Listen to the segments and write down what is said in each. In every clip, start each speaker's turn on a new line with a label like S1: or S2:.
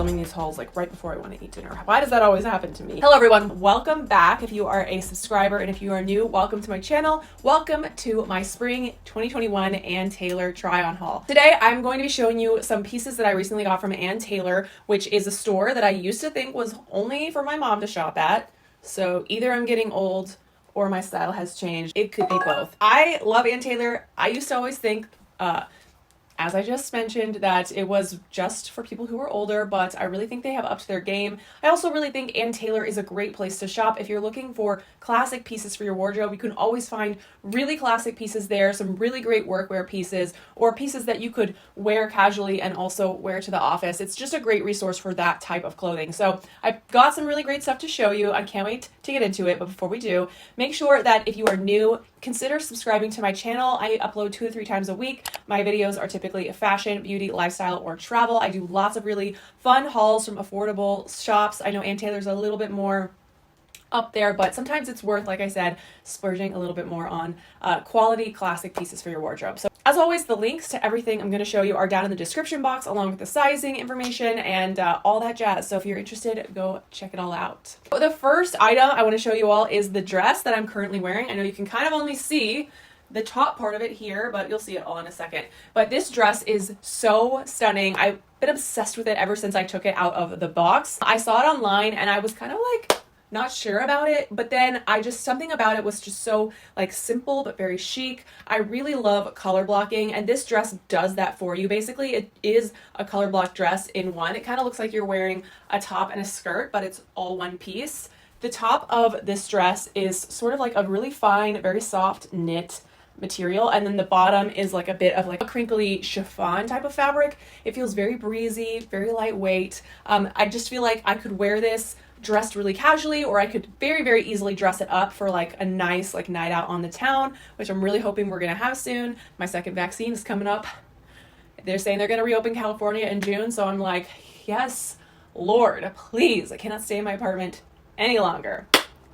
S1: filming these hauls like right before I want to eat dinner. Why does that always happen to me? Hello everyone, welcome back. If you are a subscriber and if you are new, welcome to my channel. Welcome to my spring 2021 Ann Taylor try on haul. Today I'm going to be showing you some pieces that I recently got from Ann Taylor, which is a store that I used to think was only for my mom to shop at. So either I'm getting old or my style has changed. It could be both. I love Ann Taylor. I used to always think, as I just mentioned, that it was just for people who are older, but I really think they have upped their game. I also really think Ann Taylor is a great place to shop. If you're looking for classic pieces for your wardrobe, you can always find really classic pieces there, some really great workwear pieces, or pieces that you could wear casually and also wear to the office. It's just a great resource for that type of clothing. So I've got some really great stuff to show you. I can't wait to get into it, but before we do, make sure that if you are new, consider subscribing to my channel. I upload 2 to 3 times a week. My videos are typically fashion, beauty, lifestyle, or travel. I do lots of really fun hauls from affordable shops. I know Ann Taylor's a little bit more up there, but sometimes it's worth, like I said, splurging a little bit more on quality classic pieces for your wardrobe. So as always, the links to everything I'm going to show you are down in the description box, along with the sizing information and all that jazz. So if you're interested, go check it all out. The first item I want to show you all is the dress that I'm currently wearing. I know you can kind of only see the top part of it here, but you'll see it all in a second. But this dress is so stunning. I've been obsessed with it ever since I took it out of the box. I saw it online and I was kind of like not sure about it, but then something about it was just so like simple but very chic. I really love color blocking, and this dress does that for you. Basically, it is a color block dress in one. It kind of looks like you're wearing a top and a skirt, but it's all one piece. The top of this dress is sort of like a really fine, very soft knit material, and then the bottom is like a bit of like a crinkly chiffon type of fabric. It feels very breezy, very lightweight. I just feel like I could wear this dressed really casually, or I could very, very easily dress it up for like a nice like night out on the town, which I'm really hoping we're gonna have soon. My second vaccine is coming up. They're saying they're gonna reopen California in June, so I'm like, yes, Lord, please, I cannot stay in my apartment any longer.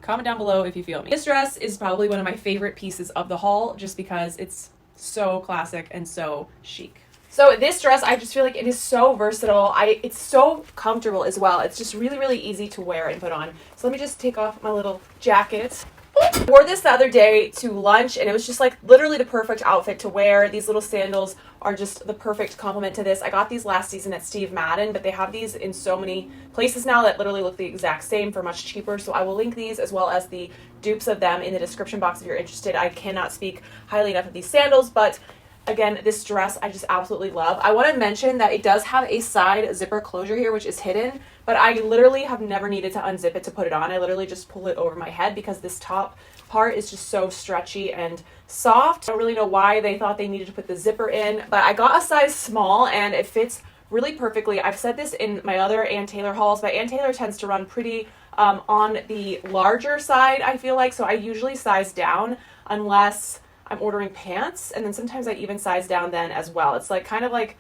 S1: Comment down below if you feel me. This dress is probably one of my favorite pieces of the haul, just because it's so classic and so chic. So this dress, I just feel like it is so versatile. It's so comfortable as well. It's just really, really easy to wear and put on. So let me just take off my little jacket. I wore this the other day to lunch, and it was just like literally the perfect outfit to wear. These little sandals are just the perfect complement to this. I got these last season at Steve Madden, but they have these in so many places now that literally look the exact same for much cheaper. So I will link these as well as the dupes of them in the description box if you're interested. I cannot speak highly enough of these sandals, but again, this dress I just absolutely love. I want to mention that it does have a side zipper closure here, which is hidden, but I literally have never needed to unzip it to put it on. I literally just pull it over my head because this top part is just so stretchy and soft. I don't really know why they thought they needed to put the zipper in, but I got a size small and it fits really perfectly. I've said this in my other Ann Taylor hauls, but Ann Taylor tends to run pretty on the larger side, I feel like, so I usually size down unless I'm ordering pants, and then sometimes I even size down then as well. It's like kind of like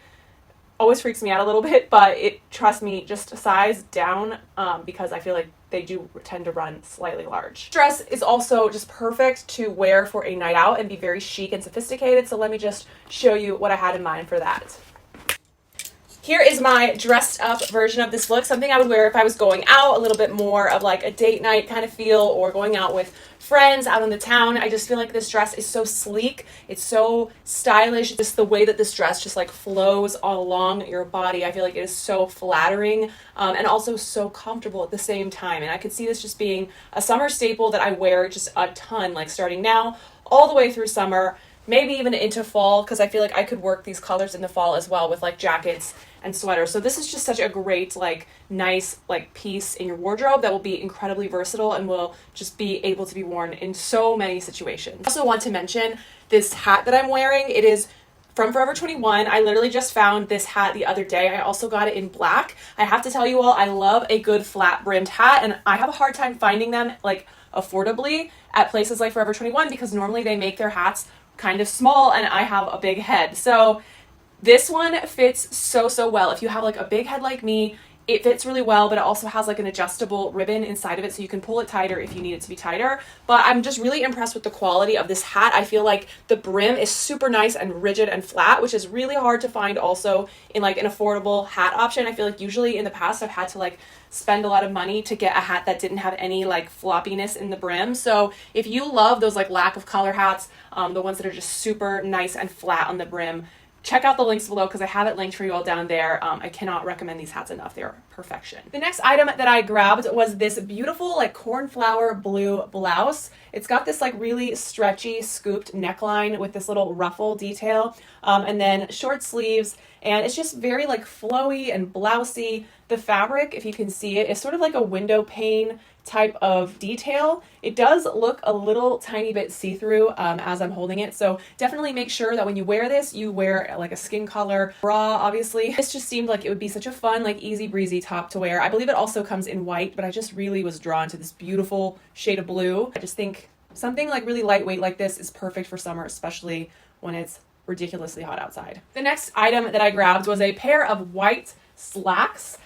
S1: always freaks me out a little bit, but trust me, just size down because I feel like they do tend to run slightly large. Dress is also just perfect to wear for a night out and be very chic and sophisticated. So let me just show you what I had in mind for that. Here is my dressed up version of this look, something I would wear if I was going out, a little bit more of like a date night kind of feel, or going out with friends out in the town. I just feel like this dress is so sleek. It's so stylish. Just the way that this dress just like flows all along your body. I feel like it is so flattering and also so comfortable at the same time. And I could see this just being a summer staple that I wear just a ton, like starting now all the way through summer, maybe even into fall, because I feel like I could work these colors in the fall as well with like jackets and sweaters. So this is just such a great, like, nice, like, piece in your wardrobe that will be incredibly versatile and will just be able to be worn in so many situations. I also want to mention this hat that I'm wearing. It is from Forever 21. I literally just found this hat the other day. I also got it in black. I have to tell you all, I love a good flat brimmed hat, and I have a hard time finding them like affordably at places like Forever 21 because normally they make their hats kind of small and I have a big head. So this one fits so well. If you have like a big head like me, It fits really well, but it also has like an adjustable ribbon inside of it, so you can pull it tighter if you need it to be tighter. But I'm just really impressed with the quality of this hat. I feel like the brim is super nice and rigid and flat, which is really hard to find also in like an affordable hat option. I feel like usually in the past I've had to like spend a lot of money to get a hat that didn't have any like floppiness in the brim. So if you love those like lack of color hats, the ones that are just super nice and flat on the brim, check out the links below because I have it linked for you all down there. I cannot recommend these hats enough. They're perfection. The next item that I grabbed was this beautiful like cornflower blue blouse. It's got this like really stretchy scooped neckline with this little ruffle detail, and then short sleeves, and it's just very like flowy and blousey. The fabric, if you can see it, is sort of like a window pane type of detail. It does look a little tiny bit see-through as I'm holding it, so definitely make sure that when you wear this, you wear like a skin color bra, obviously. This just seemed like it would be such a fun, like easy breezy top to wear. I believe it also comes in white, but I just really was drawn to this beautiful shade of blue. I just think something like really lightweight like this is perfect for summer, especially when it's ridiculously hot outside. The next item that I grabbed was a pair of white slacks.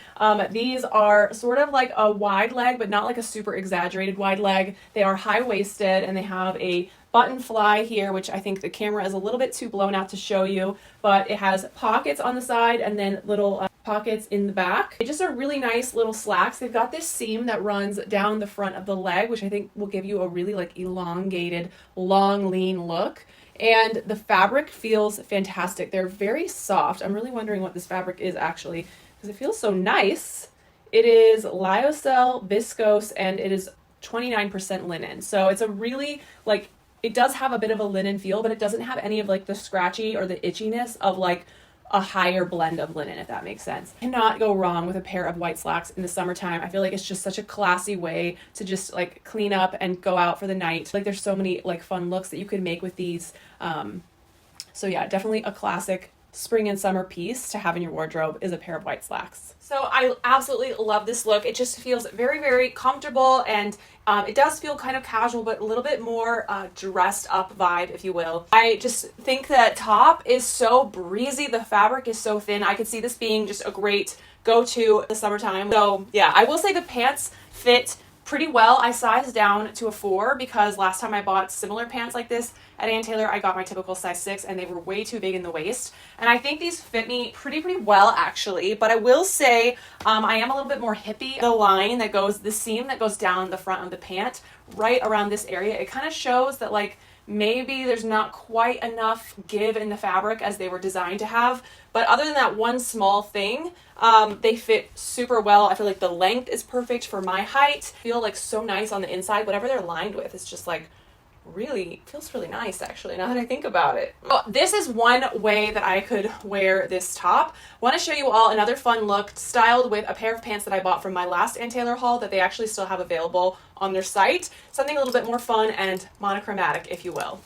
S1: These are sort of like a wide leg, but not like a super exaggerated wide leg. They are high-waisted and they have a button fly here, which I think the camera is a little bit too blown out to show you, but it has pockets on the side and then little pockets in the back. They just are really nice little slacks. They've got this seam that runs down the front of the leg, which I think will give you a really like elongated, long, lean look. And the fabric feels fantastic. They're very soft. I'm really wondering what this fabric is actually, because it feels so nice. It is lyocell viscose and it is 29% linen. So it's a really like, it does have a bit of a linen feel, but it doesn't have any of like the scratchy or the itchiness of like a higher blend of linen, if that makes sense. Cannot go wrong with a pair of white slacks in the summertime. I feel like it's just such a classy way to just like clean up and go out for the night. Like there's so many like fun looks that you could make with these. So yeah, definitely a classic spring and summer piece to have in your wardrobe is a pair of white slacks. So I absolutely love this look. It just feels very, very comfortable, and it does feel kind of casual, but a little bit more dressed up vibe, if you will. I just think that top is so breezy. The fabric is so thin. I could see this being just a great go-to the summertime. So yeah, I will say the pants fit pretty well. I sized down to a 4 because last time I bought similar pants like this at Ann Taylor, I got my typical size 6 and they were way too big in the waist. And I think these fit me pretty well actually, but I will say I am a little bit more hippie. The line that goes, the seam that goes down the front of the pant right around this area, it kind of shows that like maybe there's not quite enough give in the fabric as they were designed to have. But other than that one small thing, they fit super well. I feel like the length is perfect for my height. I feel like so nice on the inside. Whatever they're lined with, it's just like really feels really nice actually, now that I think about it. Well, this is one way that I could wear this top. I want to show you all another fun look styled with a pair of pants that I bought from my last Ann Taylor haul that they actually still have available on their site. Something a little bit more fun and monochromatic, if you will.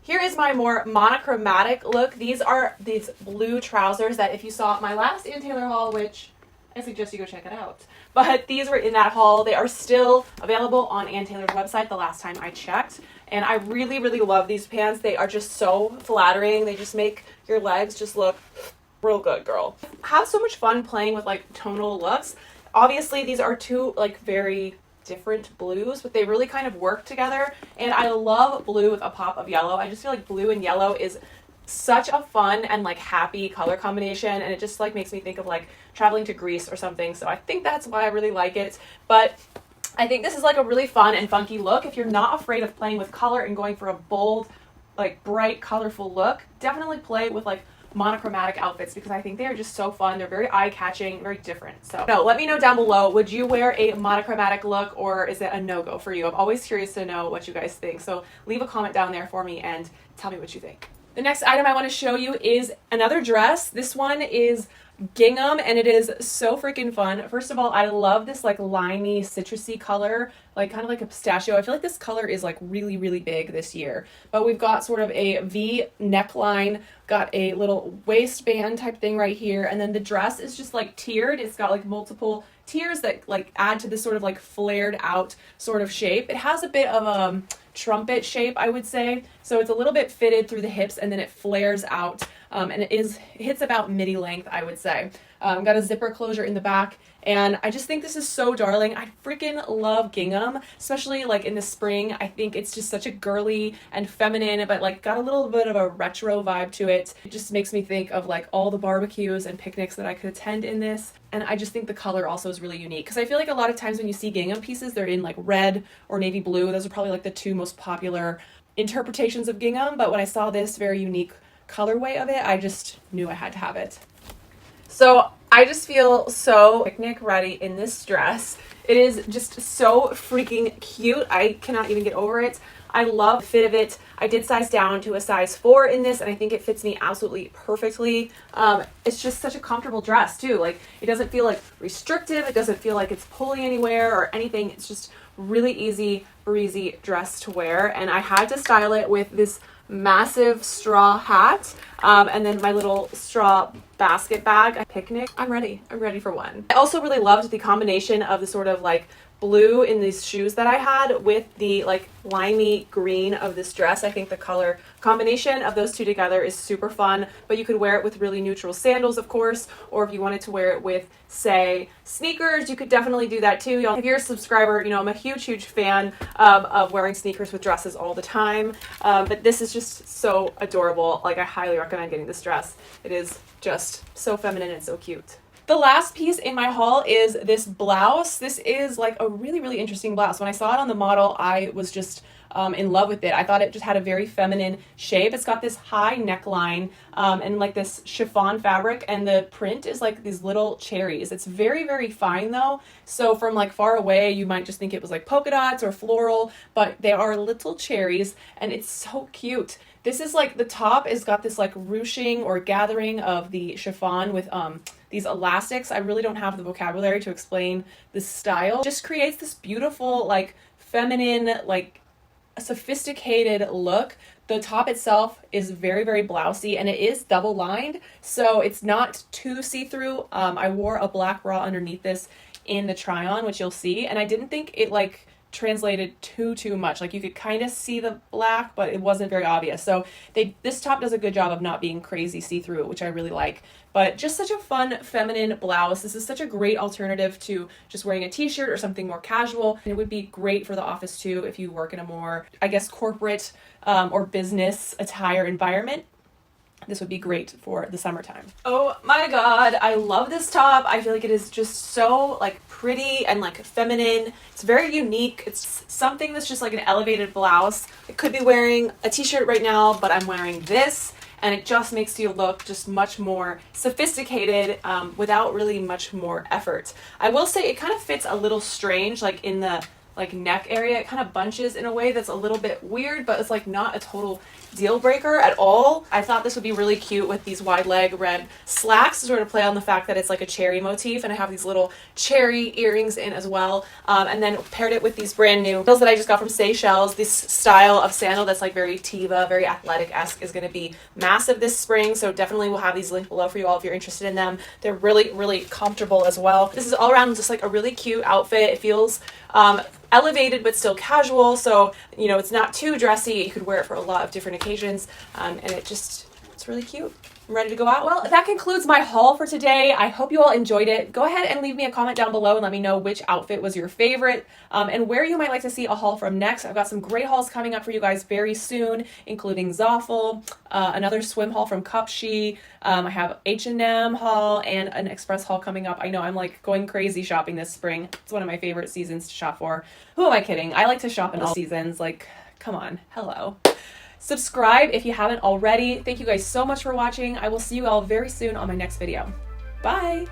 S1: Here is my more monochromatic look. These are these blue trousers that if you saw my last Ann Taylor haul, which I suggest you go check it out. But these were in that haul. They are still available on Ann Taylor's website the last time I checked. And I really love these pants. They are just so flattering. They just make your legs just look real good, girl. I have so much fun playing with like tonal looks. Obviously, these are two like very different blues, but they really kind of work together. And I love blue with a pop of yellow. I just feel like blue and yellow is such a fun and like happy color combination, and it just like makes me think of like traveling to Greece or something. So I think that's why I really like it. But I think this is like a really fun and funky look. If you're not afraid of playing with color and going for a bold, like bright, colorful look, definitely play with like monochromatic outfits because I think they are just so fun. They're very eye-catching, very different. So no, let me know down below, would you wear a monochromatic look or is it a no-go for you? I'm always curious to know what you guys think. So leave a comment down there for me and tell me what you think. The next item I want to show you is another dress. This one is Gingham and it is so freaking fun. First of all, I love this like limey citrusy color, like kind of like a pistachio. I feel like this color is like really big this year. But we've got sort of a V neckline, got a little waistband type thing right here, and then the dress is just like tiered. It's got like multiple tiers that like add to this sort of like flared out sort of shape. It has a bit of a trumpet shape, I would say. So it's a little bit fitted through the hips and then it flares out and it hits about midi length, I would say. Got a zipper closure in the back, and I just think this is so darling. I freaking love gingham, especially like in the spring. I think it's just such a girly and feminine, but like got a little bit of a retro vibe to it. It just makes me think of like all the barbecues and picnics that I could attend in this. And I just think the color also is really unique, because I feel like a lot of times when you see gingham pieces, they're in like red or navy blue. Those are probably like the two most popular interpretations of gingham, but when I saw this very unique colorway of it, I just knew I had to have it. So I just feel so picnic ready in this dress. It is just so freaking cute. I cannot even get over it. I love the fit of it. I did size down to a size 4 in this, and I think it fits me absolutely perfectly. It's just such a comfortable dress too. Like, it doesn't feel like restrictive. It doesn't feel like it's pulling anywhere or anything. It's just really easy, breezy dress to wear. And I had to style it with this massive straw hat, and then my little straw basket bag. Picnic. I'm ready for one. I also really loved the combination of the sort of like blue in these shoes that I had with the like limey green of this dress. I think the color combination of those two together is super fun, but you could wear it with really neutral sandals, of course, or if you wanted to wear it with, say, sneakers, you could definitely do that too. Y'all, if you're a subscriber, you know I'm a huge fan of wearing sneakers with dresses all the time, but this is just so adorable. Like, I highly recommend getting this dress. It is just so feminine and so cute. The last piece in my haul is this blouse. This is like a really interesting blouse. When I saw it on the model, I was just in love with it. I thought it just had a very feminine shape. It's got this high neckline and like this chiffon fabric, and the print is like these little cherries. It's very fine though. So from like far away, you might just think it was like polka dots or floral, but they are little cherries, and it's so cute. This is like, the top is got this like ruching or gathering of the chiffon with these elastics. I really don't have the vocabulary to explain this style. It just creates this beautiful, like feminine, like sophisticated look. The top itself is very blousy, and it is double lined, so it's not too see-through. I wore a black bra underneath this in the try-on, which you'll see, and I didn't think it like translated too much. Like, you could kind of see the black, but it wasn't very obvious. So this top does a good job of not being crazy see-through, which I really like. But just such a fun feminine blouse. This is such a great alternative to just wearing a t-shirt or something more casual. And it would be great for the office too if you work in a more, I guess, corporate or business attire environment. This would be great for the summertime. Oh my god, I love this top. I feel like it is just so like pretty and like feminine. It's very unique. It's something that's just like an elevated blouse. I could be wearing a t-shirt right now, but I'm wearing this, and it just makes you look just much more sophisticated without really much more effort. I will say it kind of fits a little strange, like in the like neck area. It kind of bunches in a way that's a little bit weird, but it's like not a total deal breaker at all. I thought this would be really cute with these wide leg red slacks to sort of play on the fact that it's like a cherry motif, and I have these little cherry earrings in as well, and then paired it with these brand new sandals that I just got from Seychelles. This style of sandal that's like very Tiva, very athletic-esque is going to be massive this spring, so definitely we'll have these linked below for you all if you're interested in them. They're really comfortable as well. This is all around just like a really cute outfit. It feels elevated but still casual, so you know, it's not too dressy. You could wear it for a lot of different occasions, and it's really cute. I'm ready to go out. Well, that concludes my haul for today. I hope you all enjoyed it. Go ahead and leave me a comment down below and let me know which outfit was your favorite, and where you might like to see a haul from next. I've got some great hauls coming up for you guys very soon, including Ruflle, another swim haul from Cupshe. I have H&M haul and an Express haul coming up. I know I'm like going crazy shopping this spring. It's one of my favorite seasons to shop for. Who am I kidding? I like to shop in all seasons. Like, come on. Hello. Subscribe if you haven't already. Thank you guys so much for watching. I will see you all very soon on my next video. Bye!